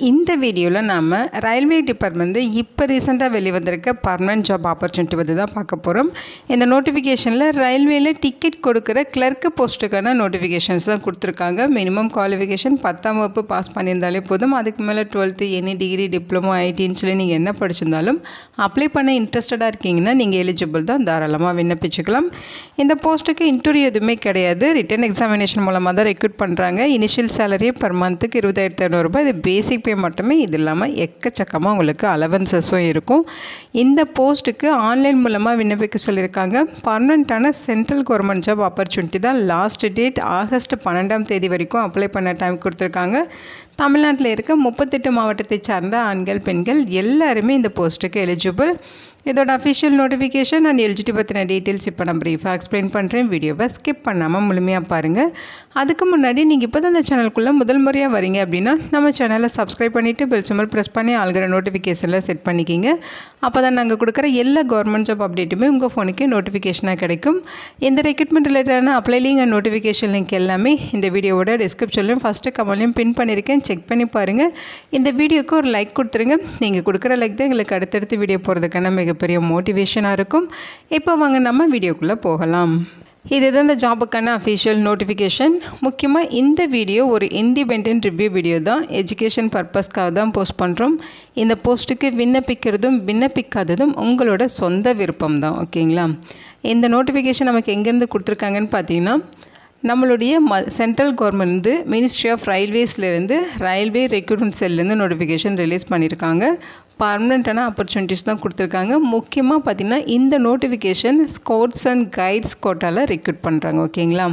இந்த வீடியோவில் நாம் ரயில்வே டிபார்ட்மெண்ட் இப்போ ரீசெண்டாக வெளிவந்திருக்க பர்மனன்ட் ஜாப் ஆப்பர்ச்சுனிட்டி வந்து தான் பார்க்க போகிறோம். இந்த நோட்டிஃபிகேஷனில் ரயில்வேயில் டிக்கெட் கொடுக்குற கிளர்க்கு போஸ்ட்டுக்கான நோட்டிஃபிகேஷன்ஸ் தான் கொடுத்துருக்காங்க. மினிமம் குவாலிஃபிகேஷன் 10ஆம் வகுப்பு பாஸ் பண்ணியிருந்தாலே போதும். அதுக்கு மேலே 12th எனி டிகிரி டிப்ளமோ ஐடின்னு சொல்லி நீங்கள் என்ன படிச்சிருந்தாலும் அப்ளை பண்ண இன்ட்ரெஸ்டடாக இருக்கீங்கன்னா நீங்கள் எலிஜிபிள் தான், தாராளமாக விண்ணப்பிச்சுக்கலாம். இந்த போஸ்ட்டுக்கு இன்டர்வியூ எதுவுமே கிடையாது, ரிட்டன் எக்ஸாமினேஷன் மூலமாக தான் ரெக்ரூட் பண்ணுறாங்க. இனிஷியல் சேலரி பர் மந்த்துக்கு 20,500 ரூபாய். இது பேசிக் பே மட்டுமே, இது இல்லாமல் எக்கச்சக்கமாக உங்களுக்கு அலவன்சஸும் இருக்கும். இந்த போஸ்ட்டுக்கு ஆன்லைன் மூலமாக விண்ணப்பிக்க சொல்லியிருக்காங்க. பர்மனெண்ட்டான சென்ட்ரல் கவர்மெண்ட் ஜாப் ஆப்பர்ச்சுனிட்டி தான். லாஸ்ட் டேட் ஆகஸ்ட் 12ஆம் தேதி வரைக்கும் அப்ளை பண்ண டைம் கொடுத்துருக்காங்க. தமிழ்நாட்டில் இருக்க 38 மாவட்டத்தை சார்ந்த ஆண்கள் பெண்கள் எல்லாருமே இந்த போஸ்ட்டுக்கு எலிஜிபிள். இதோட அஃபிஷியல் நோட்டிஃபிகேஷன் அண்ட் எலிஜிபிலிட்டி பற்றின டீட்டெயில்ஸ் இப்போ நான் ப்ரீஃபாக எக்ஸ்பிளைன் பண்ணுறேன். வீடியோவை ஸ்கிப் பண்ணாமல் முழுமையாக பாருங்கள். அதுக்கு முன்னாடி நீங்கள் இப்போ தான் இந்த சேனலுக்குள்ளே முதல் முறையாக வரீங்க அப்படின்னா நம்ம சேனலை சப்ஸ்கிரைப் பண்ணிவிட்டு பெல் சிம்பல் ப்ரெஸ் பண்ணி ஆல்கிற நோட்டிஃபிகேஷனில் செட் பண்ணிக்கிங்க. அப்போ தான் நாங்கள் கொடுக்குற எல்லா கவர்மெண்ட் ஜாப் அப்டேட்டுமே உங்கள் ஃபோனுக்கு நோட்டிஃபிகேஷனாக கிடைக்கும். இந்த ரெக்ரூட்மெண்ட் ரிலேட்டடான apply link and notification link எல்லாமே இந்த வீடியோவோட டிஸ்கிரிப்ஷன்லையும் ஃபஸ்ட்டு கமெண்ட்லையும் பின் பண்ணியிருக்கேன், செக் பண்ணி பாருங்கள். இந்த வீடியோக்கு ஒரு லைக் கொடுத்துருங்க. நீங்கள் கொடுக்குற லைக் தான் எங்களுக்கு அடுத்தடுத்து வீடியோ போகிறதுக்கான மிகப்பெரிய மோட்டிவேஷனாக இருக்கும். இப்போ வாங்க நம்ம வீடியோக்குள்ளே போகலாம். இதுதான் இந்த ஜாபுக்கான அஃபிஷியல் நோட்டிஃபிகேஷன். முக்கியமாக இந்த வீடியோ ஒரு இண்டிபெண்டன்ட் ரிவ்யூ வீடியோ தான், எஜுகேஷன் பர்பஸ்க்காக தான் போஸ்ட் பண்ணுறோம். இந்த போஸ்ட்டுக்கு விண்ணப்பிக்கிறதும் விண்ணப்பிக்காததும் உங்களோட சொந்த விருப்பம் தான், ஓகேங்களா. இந்த நோட்டிஃபிகேஷன் நமக்கு எங்கேருந்து கொடுத்துருக்காங்கன்னு பார்த்தீங்கன்னா, நம்மளுடைய சென்ட்ரல் கவர்மெண்ட் மினிஸ்ட்ரி ஆஃப் ரயில்வேஸ்லேருந்து ரயில்வே ரெக்ரூட்மெண்ட் செல்லேருந்து நோட்டிஃபிகேஷன் ரிலீஸ் பண்ணியிருக்காங்க. பர்மனெண்ட்டான ஆப்பர்ச்சுனிட்டிஸ் தான் கொடுத்துருக்காங்க. முக்கியமாக பார்த்திங்கன்னா இந்த நோட்டிஃபிகேஷன் ஸ்கவுட்ஸ் அண்ட் கைட்ஸ் கோட்டாவில் ரெக்ரூட் பண்ணுறாங்க, ஓகேங்களா.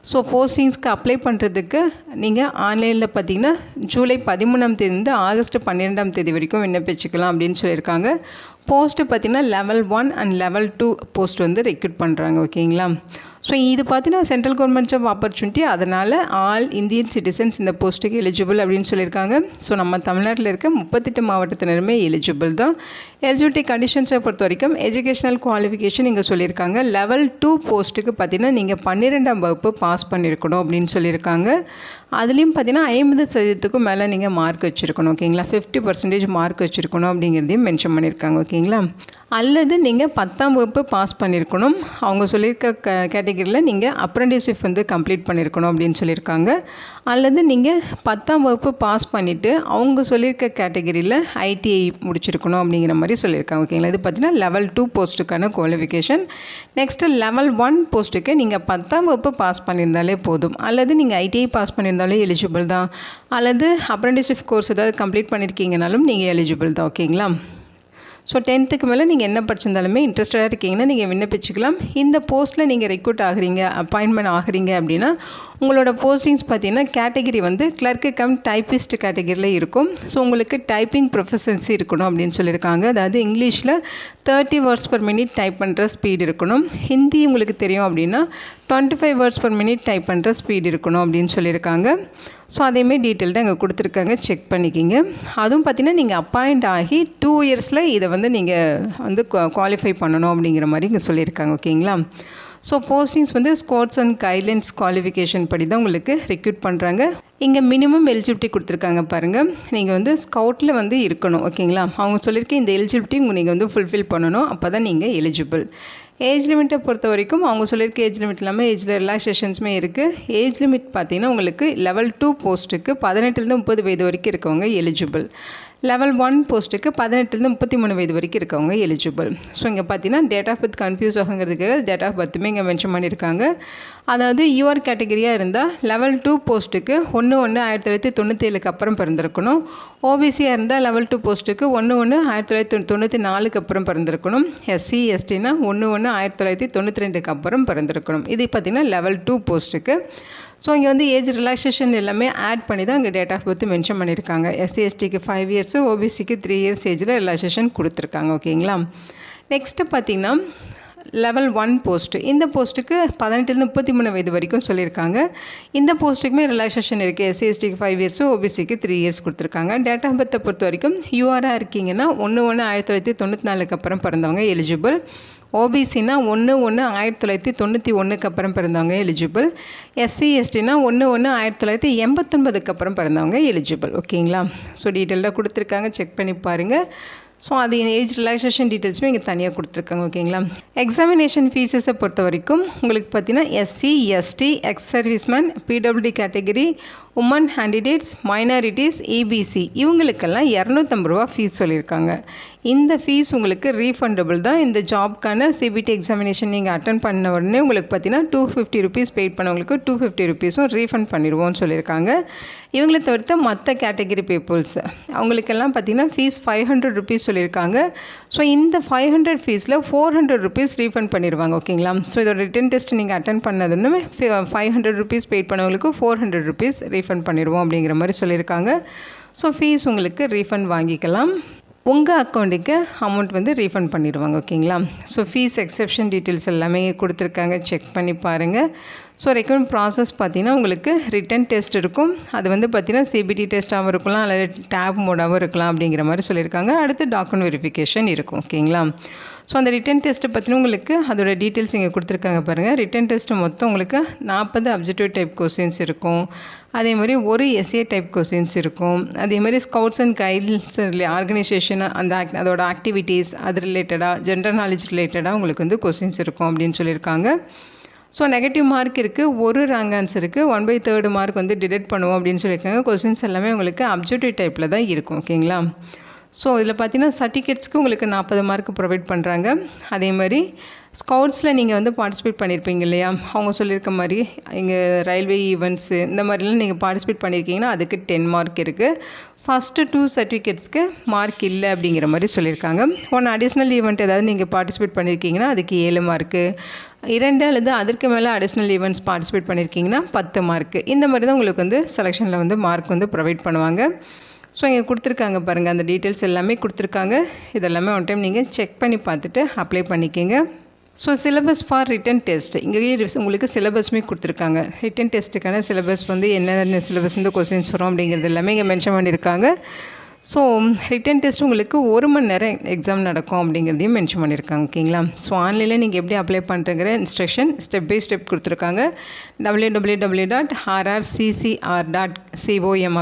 ஸோ போஸ்டிங்ஸ்க்கு அப்ளை பண்ணுறதுக்கு நீங்கள் ஆன்லைனில் பார்த்திங்கன்னா ஜூலை 13ஆம் தேதிலேருந்து ஆகஸ்ட் 12ஆம் தேதி வரைக்கும் விண்ணப்பிச்சுக்கலாம் அப்படின்னு சொல்லியிருக்காங்க. போஸ்ட்டு பார்த்திங்கன்னா லெவல் 1 அண்ட் லெவல் 2 போஸ்ட் வந்து ரெக்ரூட் பண்ணுறாங்க, ஓகேங்களா. ஸோ இது பார்த்திங்கன்னா சென்ட்ரல் கவர்மெண்ட் ஜாப் ஆப்பர்ச்சுனிட்டி, அதனால் ஆல் இந்தியன் சிட்டிசன்ஸ் இந்த போஸ்ட்டுக்கு எலிஜிபிள் அப்படின்னு சொல்லியிருக்காங்க. ஸோ நம்ம தமிழ்நாட்டில் இருக்க 38 மாவட்டத்தினருமே எலிஜிபிள் தான். எலிஜிபிலிட்டி கண்டிஷன்ஸை பொறுத்த வரைக்கும் எஜுகேஷனல் குவாலிஃபிகேஷன் இங்கே சொல்லியிருக்காங்க. லெவல் 2 போஸ்ட்டுக்கு பார்த்திங்கன்னா நீங்கள் 12ஆம் வகுப்பு பாஸ் பண்ணியிருக்கணும் அப்படின்னு சொல்லியிருக்காங்க. அதுலேயும் பார்த்திங்கன்னா 50% மேலே நீங்கள் மார்க் வச்சுருக்கணும், ஓகேங்களா. 50% மார்க் வச்சுருக்கணும் அப்படிங்கிறதையும் மென்ஷன் பண்ணியிருக்காங்க, ஓகேங்களா. அல்லது நீங்கள் 10ஆம் வகுப்பு பாஸ் பண்ணியிருக்கணும். அவங்க சொல்லியிருக்க கேட்டகரியில் நீங்கள் அப்ரெண்டிஸ்ஷிப் வந்து கம்ப்ளீட் பண்ணியிருக்கணும் அப்படின்னு சொல்லியிருக்காங்க. அல்லது நீங்கள் 10ஆம் வகுப்பு பாஸ் பண்ணிவிட்டு அவங்க சொல்லியிருக்க கேட்டகரியில் ஐடிஐ முடிச்சிருக்கணும் அப்படிங்கிற மாதிரி சொல்லியிருக்காங்க, ஓகேங்களா. இது பார்த்திங்கன்னா லெவல் 2 போஸ்ட்டுக்கான குவாலிஃபிகேஷன். நெக்ஸ்ட்டு லெவல் 1 போஸ்ட்டுக்கு நீங்கள் 10ஆம் வகுப்பு பாஸ் பண்ணியிருந்தாலே போதும். அல்லது நீங்கள் ஐடிஐ பாஸ் பண்ணியிருந்தாலே எலிஜிபிள் தான். அல்லது அப்ரெண்டிஸ்ஷிப் கோர்ஸ் ஏதாவது கம்ப்ளீட் பண்ணியிருக்கீங்கனாலும் நீங்கள் எலிஜிபிள் தான், ஓகேங்களா. ஸோ 10th மேலே நீங்கள் என்ன படிச்சிருந்தாலுமே இன்ட்ரெஸ்டடாக இருக்கீங்கன்னா நீங்கள் விண்ணப்பிச்சுக்கலாம். இந்த போஸ்ட்டில் நீங்கள் ரெக்ரூட் ஆகுறீங்க, அப்பாயின்மெண்ட் ஆகுறீங்க அப்படின்னா உங்களோட போஸ்டிங்ஸ் பார்த்தீங்கன்னா கேட்டகிரி வந்து கிளர்க்கு கம் டைப்பிஸ்ட் கேட்டகிரியில் இருக்கும். ஸோ உங்களுக்கு டைப்பிங் ப்ரொஃபஷன்சி இருக்கணும் அப்படின்னு சொல்லியிருக்காங்க. அதாவது இங்கிலீஷில் 30 வேர்ட்ஸ் பர் மினிட் டைப் பண்ணுற ஸ்பீட் இருக்கணும். ஹிந்தி உங்களுக்கு தெரியும் அப்படின்னா 25 வேர்ட்ஸ் பர் மினிட் டைப் பண்ணுற ஸ்பீட் இருக்கணும் அப்படின்னு சொல்லியிருக்காங்க. ஸோ அதேமாரி டீட்டெயில்டாக அங்கே கொடுத்துருக்காங்க, செக் பண்ணிக்கிங்க. அதுவும் பார்த்திங்கன்னா நீங்கள் அப்பாயிண்ட் ஆகி 2 இயர்ஸில் இதை வந்து நீங்கள் வந்து குவாலிஃபை பண்ணணும் அப்படிங்கிற மாதிரி இங்கே சொல்லியிருக்காங்க, ஓகேங்களா. ஸோ போஸ்டிங்ஸ் வந்து ஸ்கவுட்ஸ் அண்ட் கைட்லைன்ஸ் குவாலிஃபிகேஷன் படி தான் உங்களுக்கு ரெக்ரூட் பண்ணுறாங்க. இங்கே மினிமம் எலிஜிபிலிட்டி கொடுத்துருக்காங்க பாருங்கள். நீங்கள் வந்து ஸ்கவுட்டில் வந்து இருக்கணும், ஓகேங்களா. அவங்க சொல்லியிருக்க இந்த எலிஜிபிலிட்டி நீங்கள் வந்து ஃபுல்ஃபில் பண்ணணும், அப்போ தான் நீங்கள் எலிஜிபிள். ஏஜ் லிமிட்டை பொறுத்த வரைக்கும் அவங்க சொல்லியிருக்க ஏஜ் லிமிட் இல்லாமல் ஏஜில் ரிலாக்ஸேஷன்ஸுமே இருக்குது. ஏஜ் லிமிட் பார்த்திங்கன்னா உங்களுக்கு லெவல் 2 போஸ்ட்டுக்கு 18லேருந்து 30 வயது வரைக்கும் இருக்கவங்க எலிஜிபிள். லெவல் 1 போஸ்ட்டுக்கு 18லேருந்து 33 வயது வரைக்கும் இருக்கவங்க எலிஜிபிள். ஸோ இங்கே பார்த்தீங்கன்னா டேட் ஆஃப் பர்த் கன்ஃபியூஸ் ஆகுங்கிறதுக்கு டேட் ஆஃப் பர்த்துமே இங்கே மென்ஷன் பண்ணியிருக்காங்க. அதாவது யூஆர் கேட்டகரியாக இருந்தால் லெவல் 2 போஸ்ட்டுக்கு 1/1/1997 அப்புறம் பிறந்திருக்கணும். ஓபிசியாக இருந்தால் லெவல் 2 போஸ்ட்டுக்கு 1/1/1994 அப்புறம் பிறந்திருக்கணும். எஸ்சி எஸ்டினா 1/1/1992 அப்புறம் பிறந்திருக்கணும். இது பார்த்திங்கன்னா லெவல் 2 போஸ்ட்டுக்கு. ஸோ இங்கே வந்து ஏஜ் ரிலாக்ஸேஷன் எல்லாமே ஆட் பண்ணி தான் இங்கே டேட் ஆஃப் பர்த் மென்ஷன் பண்ணியிருக்காங்க. எஸ்சி எஸ்டிக்கு 5 இயர்ஸு, ஓபிசிக்கு 3 இயர்ஸ் ஏஜில் ரிலாக்ஸேஷன் கொடுத்துருக்காங்க, ஓகேங்களா. நெக்ஸ்ட்டு பார்த்திங்கன்னா லெவல் 1 போஸ்ட்டு. இந்த போஸ்ட்டுக்கு 18 33 வயது வரைக்கும் சொல்லியிருக்காங்க. இந்த போஸ்ட்டுக்குமே ரிலாக்ஸேஷன் இருக்குது. எஸ்சி எஸ்டிக்கு 5 இயர்ஸு, ஓபிசிக்கு 3 இயர்ஸ் கொடுத்துருக்காங்க. டேட் ஆஃப் பர்த்தை பொறுத்த வரைக்கும் யூஆராக இருக்கீங்கன்னா 1/1/1994 அப்புறம் பிறந்தவங்க எலிஜிபிள். ஓபிசினா 1/1/1991 அப்புறம் பிறந்தவங்க எலிஜிபிள். எஸ்சி எஸ்டினா 1/1/1989 அப்புறம் பிறந்தவங்க எலிஜிபிள். ஓகேங்களா? ஸோ டீட்டெயிலாக கொடுத்துருக்காங்க, செக் பண்ணி பாருங்கள். ஸோ அது ஏஜ் ரிலாக்ஸேஷன் டீட்டெயில்ஸுமே இங்கே தனியாக கொடுத்துருக்காங்க. ஓகேங்களா? எக்ஸாமினேஷன் ஃபீஸஸை பொறுத்த வரைக்கும் உங்களுக்கு பார்த்தீங்கன்னா SC ST ex servicemen PWD category woman candidates minorities EBC இவங்களுக்கெல்லாம் 250 ரூபா ஃபீஸ் சொல்லியிருக்காங்க. இந்த ஃபீஸ் உங்களுக்கு ரீஃபண்டபிள் தான். இந்த ஜாப்க்கான சிபிடி எக்ஸாமினேஷன் நீங்கள் அட்டன் பண்ண உடனே உங்களுக்கு பார்த்தீங்கன்னா 250 ருபீஸ் பெய்ட் பண்ணவங்களுக்கு 250 ருபீஸும் ரீஃபண்ட் பண்ணிடுவோம்னு சொல்லியிருக்காங்க. இவங்களை தவிர்த்து மற்ற கேட்டகரி பீப்புள்ஸ் அவங்களுக்கெல்லாம் பார்த்தீங்கன்னா ஃபீஸ் 500 ருபீஸ் சொல்லியிருக்காங்க. ஸோ இந்த 500 ஃபீஸில் 400 ருபீஸ் ரீஃபண்ட் பண்ணிடுவாங்க. ஓகேங்களா? ஸோ இதோட ரிட்டன் டெஸ்ட் நீங்கள் அட்டன் பண்ணதுன்னு 500 ருபீஸ் பெய்ட் பண்ணவங்களுக்கு 400 ருபீஸ் ரீஃபண்ட் பண்ணிடுவோம் அப்படிங்கிற மாதிரி சொல்லியிருக்காங்க. ஸோ ஃபீஸ் உங்களுக்கு ரீஃபண்ட் வாங்கிக்கலாம். உங்கள் அக்கௌண்ட்டுக்கு அமௌண்ட் வந்து ரீஃபண்ட் பண்ணிடுவாங்க. ஓகேங்களா? ஸோ ஃபீஸ் எக்ஸெப்ஷன் டீட்டெயில்ஸ் எல்லாமே கொடுத்துருக்காங்க, செக் பண்ணி பாருங்கள். ஸோ ரெக்கமெண்ட் ப்ராசஸ் பார்த்தீங்கன்னா உங்களுக்கு ரிட்டன் டெஸ்ட் இருக்கும். அது வந்து பார்த்தீங்கன்னா சிபிடி டெஸ்ட்டாகவும் இருக்கலாம், அல்லது டேப் மோடாகவும் இருக்கலாம் அப்படிங்கிற மாதிரி சொல்லியிருக்காங்க. அடுத்து டாக்குமெண்ட் வெரிஃபிகேஷன் இருக்கும். ஓகேங்களா? ஸோ அந்த ரிட்டன் டெஸ்ட்டை பற்றின உங்களுக்கு அதோட டீட்டெயில்ஸ் இங்கே கொடுத்துருக்காங்க பாருங்கள். ரிட்டன் டெஸ்ட்டு மொத்தம் உங்களுக்கு 40 அப்ஜெக்டிவ் டைப் கொஸ்டின்ஸ் இருக்கும். அதே மாதிரி ஒரு எஸ்ஏ டைப் கொஸ்டின்ஸ் இருக்கும். அதே மாதிரி ஸ்கவுட்ஸ் அண்ட் கைட்ஸ் ஆர்கனைசேஷன் அதோட ஆக்டிவிட்டீஸ் அது ரிலேட்டடாக ஜென்ரல் நாலேஜ் ரிலேட்டடாக உங்களுக்கு வந்து கொஸ்டின்ஸ் இருக்கும் அப்படின்னு சொல்லியிருக்காங்க. ஸோ நெகட்டிவ் மார்க் இருக்குது, ஒரு ரேங்க் ஆன்சருக்கு 1/3 மார்க் வந்து டிடெக்ட் பண்ணுவோம் அப்படின்னு சொல்லியிருக்காங்க. கொஸ்டின்ஸ் எல்லாமே உங்களுக்கு அப்ஜெக்டிவ் டைப்பில் தான் இருக்கும். ஓகேங்களா? ஸோ இதில் பார்த்தீங்கன்னா சர்டிஃபிகேட்ஸ்க்கு உங்களுக்கு 40 மார்க் ப்ரொவைட் பண்ணுறாங்க. அதே மாதிரி ஸ்கவுட்ஸில் நீங்கள் வந்து பார்ட்டிசிபேட் பண்ணியிருப்பீங்க இல்லையா, அவங்க சொல்லியிருக்க மாதிரி இங்கே ரயில்வே ஈவெண்ட்ஸு இந்த மாதிரிலாம் நீங்கள் பார்ட்டிசிபேட் பண்ணியிருக்கீங்கன்னா அதுக்கு 10 மார்க் இருக்குது. ஃபஸ்ட்டு 2 சர்டிஃபிகேட்ஸ்க்கு மார்க் இல்லை அப்படிங்கிற மாதிரி சொல்லியிருக்காங்க. 1 அடிஷ்னல் ஈவெண்ட் ஏதாவது நீங்கள் பார்ட்டிசிபேட் பண்ணியிருக்கீங்கன்னா அதுக்கு 7 மார்க்கு. 2 அல்லது அதற்கு மேலே அடிஷ்னல் ஈவெண்ட்ஸ் பார்ட்டிசிபேட் பண்ணியிருக்கீங்கன்னா 10 மார்க்கு. இந்த மாதிரி தான் உங்களுக்கு வந்து செலெக்ஷனில் வந்து மார்க் வந்து ப்ரொவைட் பண்ணுவாங்க. ஸோ இங்கே கொடுத்துருக்காங்க பாருங்கள், அந்த டீட்டெயில்ஸ் எல்லாமே கொடுத்துருக்காங்க. இதெல்லாமே ஒன் டைம் நீங்கள் செக் பண்ணி பார்த்துட்டு அப்ளை பண்ணிக்கோங்க. So syllabus for written test இங்கேயே உங்களுக்கு சிலபஸுமே கொடுத்துருக்காங்க. ரிட்டன் டெஸ்ட்டுக்கான சிலபஸ் வந்து என்னென்ன சிலபஸ் வந்து கொஸ்டின்ஸ் வரும் அப்படிங்கிறது எல்லாமே இங்கே மென்ஷன் பண்ணியிருக்காங்க. ஸோ ரிட்டன் டெஸ்ட் உங்களுக்கு 1 மணி நேரம் எக்ஸாம் நடக்கும் அப்படிங்கிறதையும் மென்ஷன் பண்ணியிருக்காங்க. ஓகேங்களா? ஸோ ஆன்லைனில் நீங்கள் எப்படி அப்ளை பண்ணுறங்கிற இன்ஸ்ட்ரக்ஷன் ஸ்டெப் பை ஸ்டெப் கொடுத்துருக்காங்க. www.rrccr.com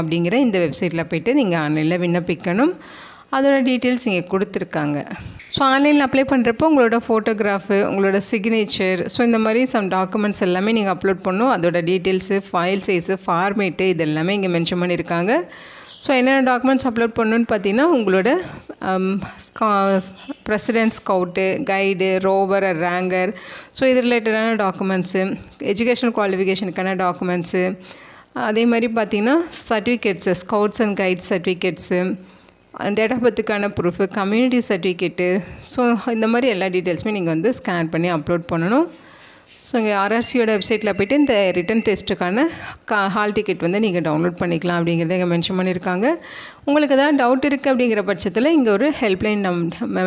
அப்படிங்கிற இந்த வெப்சைட்டில் போய்ட்டு நீங்கள் ஆன்லைனில் விண்ணப்பிக்கணும். அதோட டீட்டெயில்ஸ் இங்கே கொடுத்துருக்காங்க. ஸோ ஆன்லைனில் அப்ளை பண்ணுறப்போ உங்களோட ஃபோட்டோகிராஃபு, உங்களோட சிக்னேச்சர், ஸோ இந்த மாதிரி சம் டாக்குமெண்ட்ஸ் எல்லாமே நீங்கள் அப்லோட் பண்ணணும். அதோட டீட்டெயில்ஸு, ஃபைல் சைஸு, ஃபார்மேட்டு இது எல்லாமே இங்கே மென்ஷன் பண்ணியிருக்காங்க. ஸோ என்னென்ன டாக்குமெண்ட்ஸ் அப்லோட் பண்ணணுன்னு பார்த்தீங்கன்னா உங்களோட president, scout, guide, rover, ranger, so இது ரிலேட்டடான டாக்குமெண்ட்ஸு, எஜுகேஷனல் குவாலிஃபிகேஷனுக்கான டாக்குமெண்ட்ஸு, அதே மாதிரி பார்த்தீங்கன்னா certificates, scouts and guides certificates, date of பர்த்துக்கான ப்ரூஃபு, கம்யூனிட்டி சர்டிஃபிகேட்டு, ஸோ இந்த மாதிரி எல்லா டீட்டெயில்ஸுமே நீங்கள் வந்து ஸ்கேன் பண்ணி அப்லோட் பண்ணணும். ஸோ இங்கே ஆர்ஆர்சியோட வெப்சைட்டில் போய்ட்டு இந்த ரிட்டன் டெஸ்ட்டுக்கான ஹால் டிக்கெட் வந்து நீங்கள் டவுன்லோட் பண்ணிக்கலாம் அப்படிங்கிறத இங்கே மென்ஷன் பண்ணியிருக்காங்க. உங்களுக்கு ஏதாவது டவுட் இருக்குது அப்படிங்கிற பட்சத்தில் இங்கே ஒரு ஹெல்ப்லைன்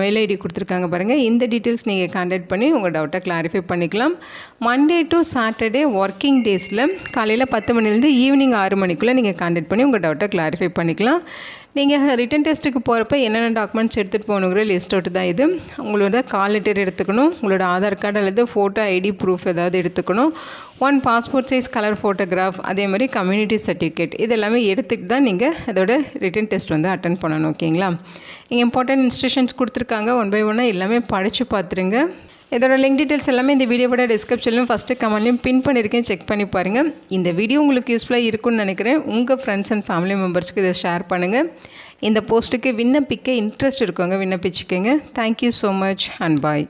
மெயில் ஐடி கொடுத்துருக்காங்க பாருங்கள். இந்த டீட்டெயில்ஸ் நீங்கள் கான்டாக்ட் பண்ணி உங்கள் டவுட்டை கிளாரிஃபை பண்ணிக்கலாம். மண்டே டு சாட்டர்டே ஒர்க்கிங் டேஸில் காலையில் 10 மணிலேருந்து ஈவினிங் 6 மணிக்குள்ளே நீங்கள் கான்டாக்ட் பண்ணி உங்கள் டவுட்டை கிளாரிஃபை பண்ணிக்கலாம். நீங்கள் ரிட்டன் டெஸ்ட்டுக்கு போகிறப்ப என்னென்ன டாக்குமெண்ட்ஸ் எடுத்துகிட்டு போகணுங்கிற லிஸ்ட் அவுட் தான் இது. உங்களோட கால் லெட்டர் எடுத்துக்கணும், உங்களோட ஆதார் கார்டு அல்லது ஃபோட்டோ ஐடி ப்ரூஃப் ஏதாவது எடுத்துக்கணும், 1 பாஸ்போர்ட் சைஸ் கலர் ஃபோட்டோகிராஃப், அதே மாதிரி கம்யூனிட்டி சர்டிஃபிகேட், இது எல்லாமே எடுத்துகிட்டு தான் நீங்கள் அதோட ரிட்டன் டெஸ்ட் வந்து அட்டன் பண்ணணும். ஓகேங்களா? இங்கே இம்பார்ட்டன்ட் இன்ஸ்ட்ரக்ஷன்ஸ் கொடுத்துருக்காங்க. 1 by 1 எல்லாமே படித்து பார்த்துருங்க. இதோட லிங்க் டீட்டெயில்ஸ் எல்லாமே இந்த வீடியோவோட டிஸ்கிரிப்ஷன்லையும் ஃபஸ்ட்டு கமெண்ட்லையும் பின் பண்ணியிருக்கேன், செக் பண்ணி பாருங்கள். இந்த வீடியோ உங்களுக்கு யூஸ்ஃபுல்லாக இருக்கும்னு நினைக்கிறேன். உங்கள் ஃப்ரெண்ட்ஸ் அண்ட் ஃபேமிலி மெம்பர்ஸ்க்கு இதை ஷேர் பண்ணுங்கள். இந்த போஸ்ட்டுக்கு விண்ணப்பிக்க இன்ட்ரெஸ்ட் இருக்கவங்க விண்ணப்பிச்சுக்கோங்க. Thank you so much and bye.